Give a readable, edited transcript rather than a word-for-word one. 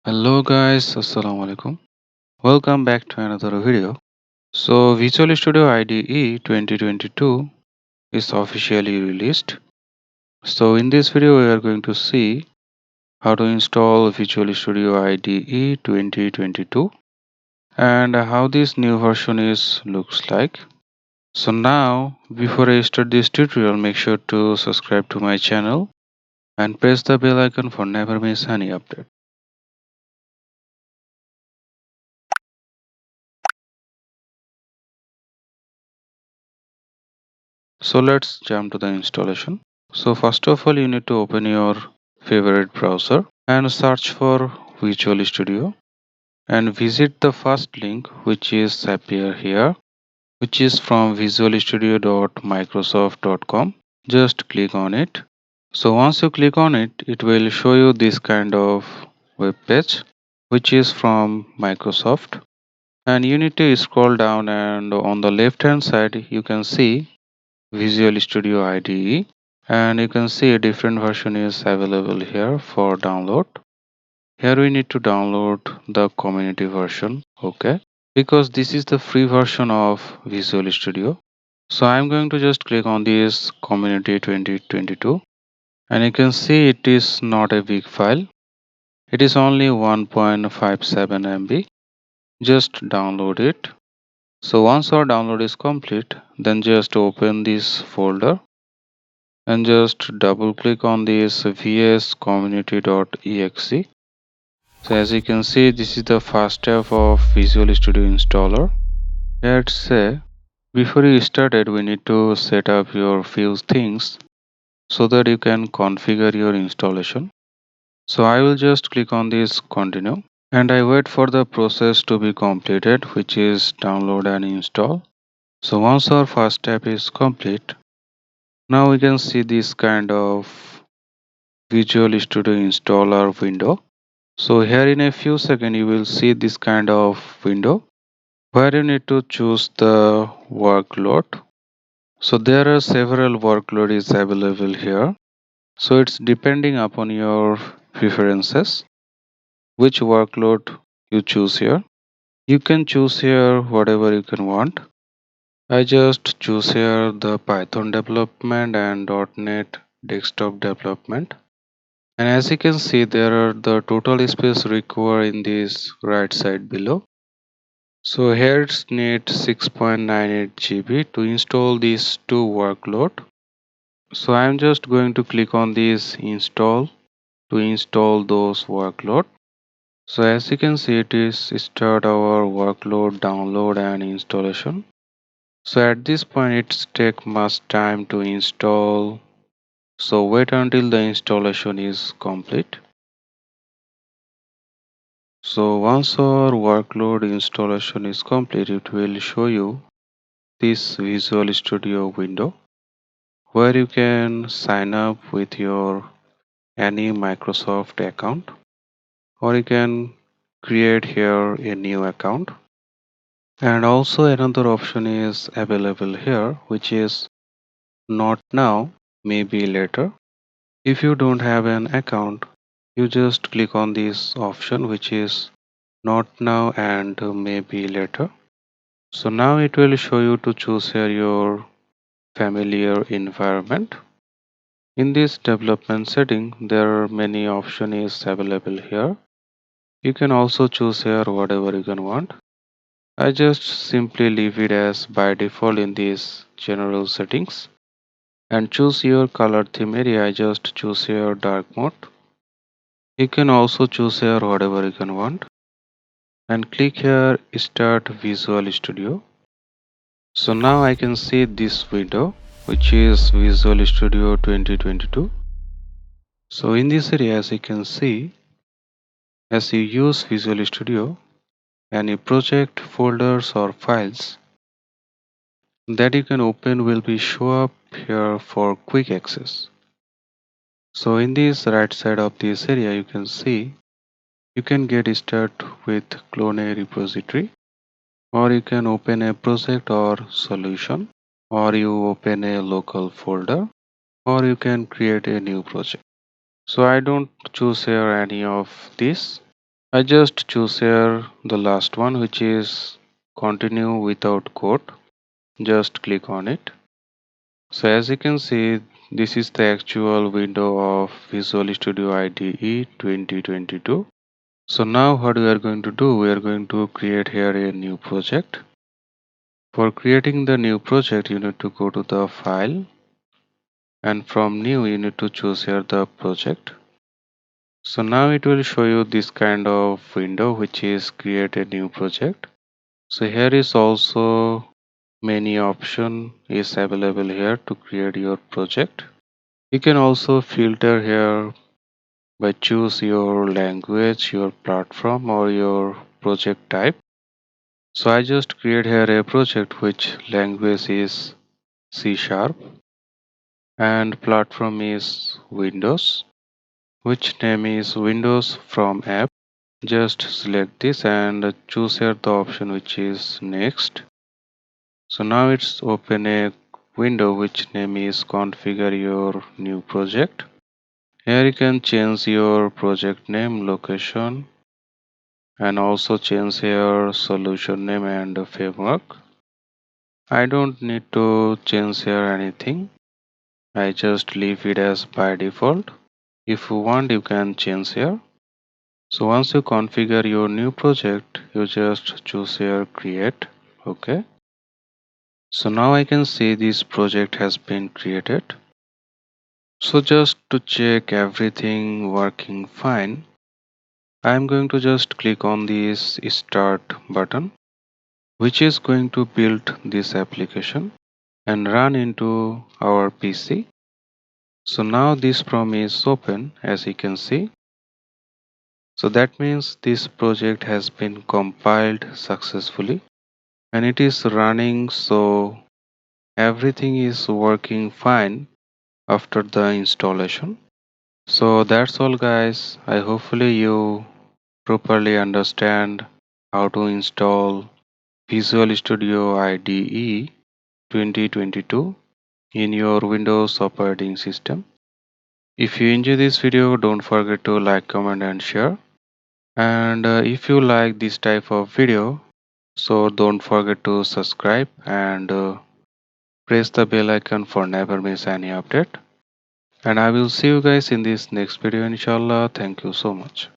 Hello guys, Assalamu alaikum. Welcome back to another video. So Visual Studio IDE 2022 is officially released. So in this video we are going to see how to install Visual Studio IDE 2022 and how this new version is looks like. So now before I start this tutorial, make sure to subscribe to my channel and press the bell icon for never miss any update. So let's jump to the installation. So first of all, you need to open your favorite browser and search for Visual Studio and visit the first link which is appear here, which is from visualstudio.microsoft.com. Just click on it. So once you click on it, it will show you this kind of web page which is from Microsoft, and you need to scroll down, and on the left hand side you can see Visual Studio IDE, and you can see a different version is available here for download. Here we need to download the community version, okay, because this is the free version of Visual Studio. So I'm going to just click on this community 2022, and you can see it is not a big file, it is only 1.57 MB. Just download it. So once our download is complete, then just open this folder and just double click on this vs community.exe. So as you can see, this is the first step of Visual Studio installer. Let's say before you started, we need to set up your few things so that you can configure your installation. So I will just click on this continue and I wait for the process to be completed, which is download and install. So once our first step is complete, now we can see this kind of Visual Studio installer window. So here in a few seconds you will see this kind of window where you need to choose the workload. So there are several workloads available here. So it's depending upon your preferences which workload you choose here. You can choose here whatever you can want. I just choose here the Python development and .NET desktop development. And as you can see, there are the total space required in this right side below. So here it's need 6.98 GB to install these two workload. So I'm just going to click on this install to install those workload. So as you can see, it is start our workload download and installation. So at this point it's take much time to install. So wait until the installation is complete. So once our workload installation is complete, it will show you this Visual Studio window where you can sign up with your any Microsoft account, or you can create here a new account. And also another option is available here, which is not now, maybe later. If you don't have an account, you just click on this option which is not now and maybe later. So now it will show you to choose here your familiar environment. In this development setting, there are many options available here. You can also choose here whatever you can want. I just simply leave it as by default in these general settings. And choose your color theme area. I just choose here dark mode. You can also choose here whatever you can want. And click here start Visual Studio. So now I can see this window which is Visual Studio 2022. So in this area, as you can see, as you use Visual Studio, any project, folders or files that you can open will be show up here for quick access. So in this right side of this area, you can see you can get started with clone a repository, or you can open a project or solution, or you open a local folder, or you can create a new project. So I don't choose here any of these. I just choose here the last one, which is continue without code. Just click on it. So as you can see, this is the actual window of Visual Studio IDE 2022. So now what we are going to do, we are going to create here a new project. For creating the new project, you need to go to the file, and from new you need to choose here the project. So now it will show you this kind of window, which is create a new project. So here is also many option is available here to create your project. You can also filter here by choose your language, your platform, or your project type. So I just create here a project which language is C sharp and platform is Windows, which name is Windows from app. Just select this and choose here the option which is next. So now it's open a window which name is configure your new project. Here you can change your project name, location, and also change here solution name and framework. I don't need to change here anything. I just leave it as by default. If you want, you can change here. So once you configure your new project, you just choose here create. Okay. So now I can see this project has been created. So just to check everything working fine, I am going to just click on this start button, which is going to build this application and run into our PC. So now this prom is open, as you can see. So that means this project has been compiled successfully and it is running, so everything is working fine after the installation. So that's all guys. I hopefully you properly understand how to install Visual Studio IDE 2022 in your Windows operating system. If you enjoy this video, don't forget to like, comment and share. And if you like this type of video, so don't forget to subscribe and press the bell icon for never miss any update. And I will see you guys in this next video inshallah. Thank you so much.